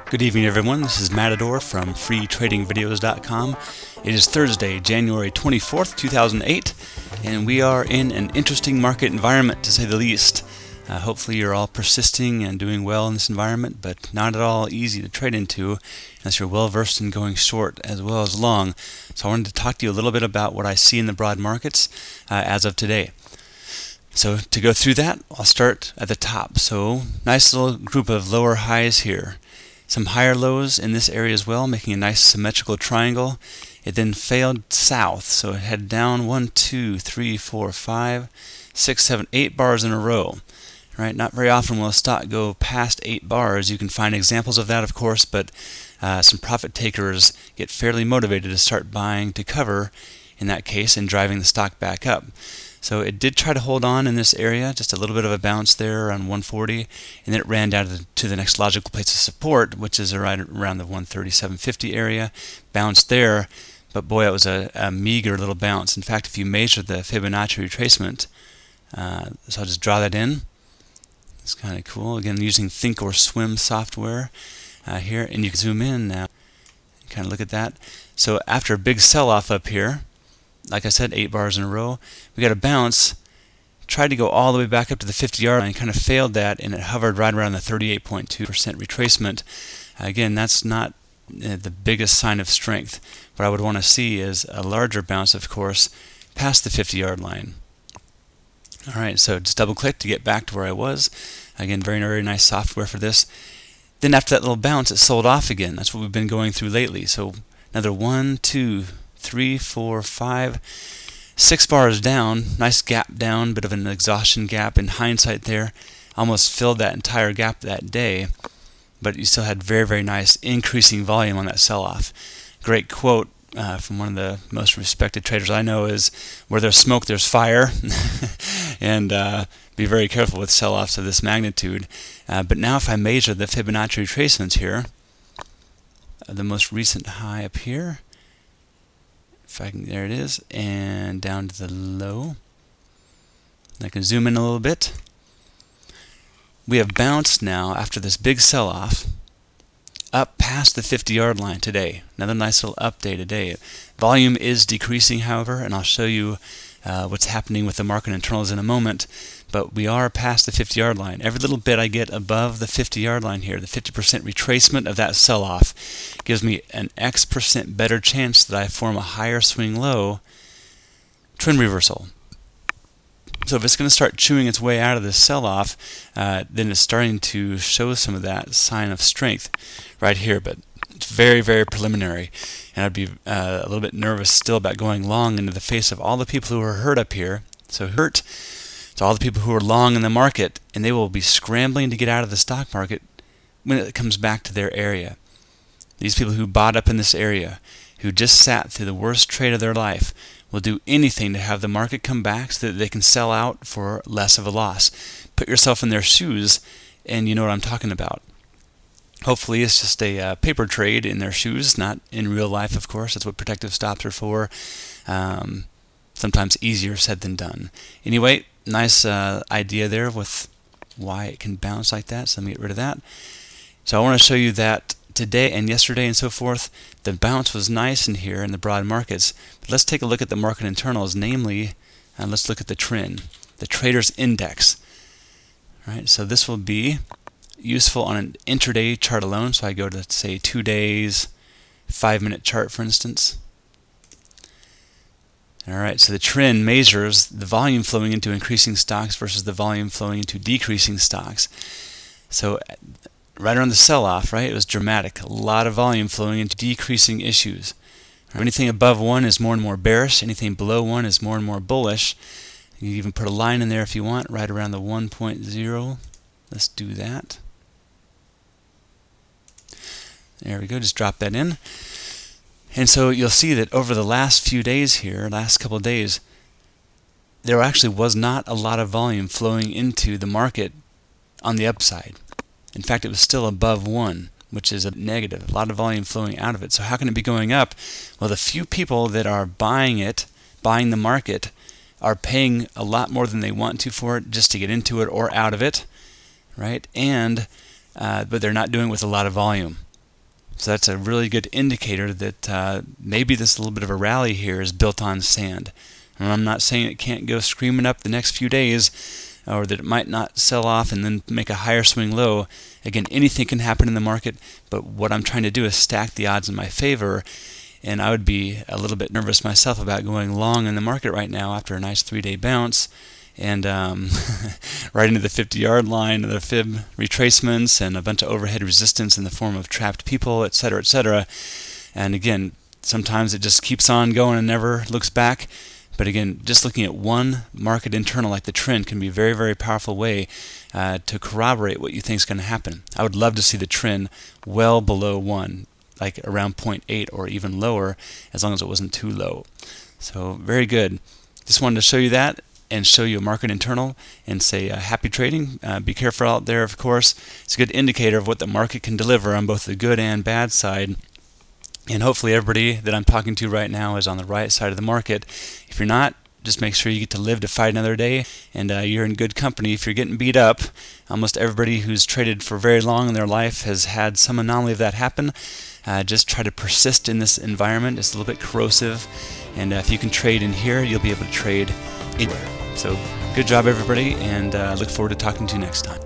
Good evening, everyone. This is Matador from freetradingvideos.com. It is Thursday, January 24th, 2008, and we are in an interesting market environment, to say the least. Hopefully you're all persisting and doing well in this environment, but not at all easy to trade into unless you're well versed in going short as well as long. So I wanted to talk to you a little bit about what I see in the broad markets as of today. So to go through that, I'll start at the top. So nice little group of lower highs here. Some higher lows in this area as well, making a nice symmetrical triangle. It then failed south, so it headed down 1, 2, 3, 4, 5, 6, 7, 8 bars in a row. Right? Not very often will a stock go past 8 bars. You can find examples of that, of course, but some profit takers get fairly motivated to start buying to cover in that case and driving the stock back up. So it did try to hold on in this area, just a little bit of a bounce there around 140, and then it ran down to the next logical place of support, which is right around the 137.50 area. Bounced there, but boy, it was a meager little bounce. In fact, if you measure the Fibonacci retracement, so I'll just draw that in. It's kind of cool. Again, using Think or Swim software here, and you can zoom in now and kind of look at that. So after a big sell-off up here, like I said, 8 bars in a row, we got a bounce, tried to go all the way back up to the 50-yard line, kind of failed that, and it hovered right around the 38.2% retracement. Again, that's not the biggest sign of strength. What I would want to see is a larger bounce, of course, past the 50-yard line. Alright, so just double click to get back to where I was. Again, very, very nice software for this. Then after that little bounce, it sold off again. That's what we've been going through lately. So another 1, 2, 3, 4, 5, 6 bars down. Nice gap down, bit of an exhaustion gap. In hindsight there, almost filled that entire gap that day, but you still had very, very nice increasing volume on that sell-off. Great quote from one of the most respected traders I know is, where there's smoke, there's fire. And be very careful with sell-offs of this magnitude. But now if I measure the Fibonacci retracements here, the most recent high up here, if I can, there it is, and down to the low. I can zoom in a little bit. We have bounced now after this big sell-off up past the 50-yard line today. Another nice little update today. Volume is decreasing, however, and I'll show you what's happening with the market internals in a moment. But we are past the 50-yard line. Every little bit I get above the 50-yard line here, the 50% retracement of that sell-off, gives me an X% better chance that I form a higher swing low trend reversal. So if it's going to start chewing its way out of this sell-off, then it's starting to show some of that sign of strength right here. But it's very, very preliminary, and I'd be a little bit nervous still about going long into the face of all the people who are hurt up here. So hurt to all the people who are long in the market, and they will be scrambling to get out of the stock market when it comes back to their area. These people who bought up in this area, who just sat through the worst trade of their life, will do anything to have the market come back so that they can sell out for less of a loss. Put yourself in their shoes, and you know what I'm talking about. Hopefully it's just a paper trade in their shoes, not in real life, of course. That's what protective stops are for. Sometimes easier said than done. Anyway, nice idea there with why it can bounce like that. So let me get rid of that. So I want to show you that today and yesterday and so forth, the bounce was nice in here in the broad markets. But let's take a look at the market internals, namely, let's look at the TRIN, the Traders Index. All right, so this will be useful on an intraday chart alone. So I go to, say, 2 days, 5-minute chart, for instance. Alright, so the TRIN measures the volume flowing into increasing stocks versus the volume flowing into decreasing stocks. So right around the sell-off, right, it was dramatic. A lot of volume flowing into decreasing issues. Anything above 1 is more and more bearish. Anything below 1 is more and more bullish. You can even put a line in there if you want, right around the 1.0. Let's do that. There we go, just drop that in. And so you'll see that over the last few days here, last couple of days, there actually was not a lot of volume flowing into the market on the upside. In fact, it was still above 1, which is a negative. A lot of volume flowing out of it. So how can it be going up? Well, the few people that are buying it, buying the market, are paying a lot more than they want to for it just to get into it or out of it, right? And but they're not doing it with a lot of volume. So that's a really good indicator that maybe this little bit of a rally here is built on sand. And I'm not saying it can't go screaming up the next few days, or that it might not sell off and then make a higher swing low. Again, anything can happen in the market, but what I'm trying to do is stack the odds in my favor. And I would be a little bit nervous myself about going long in the market right now after a nice 3-day bounce, and right into the 50-yard line, the fib retracements, and a bunch of overhead resistance in the form of trapped people, etc., etc. And again, sometimes it just keeps on going and never looks back. But again, just looking at one market internal like the TRIN can be a very, very powerful way to corroborate what you think is going to happen. I would love to see the TRIN well below 1, like around 0.8 or even lower, as long as it wasn't too low. So very good. Just wanted to show you that and show you a market internal and say happy trading. Be careful out there, of course. It's a good indicator of what the market can deliver on both the good and bad side. And hopefully everybody that I'm talking to right now is on the right side of the market. If you're not, just make sure you get to live to fight another day, and you're in good company. If you're getting beat up, almost everybody who's traded for very long in their life has had some anomaly of that happen. Just try to persist in this environment. It's a little bit corrosive, and if you can trade in here, you'll be able to trade anywhere. So good job, everybody, and look forward to talking to you next time.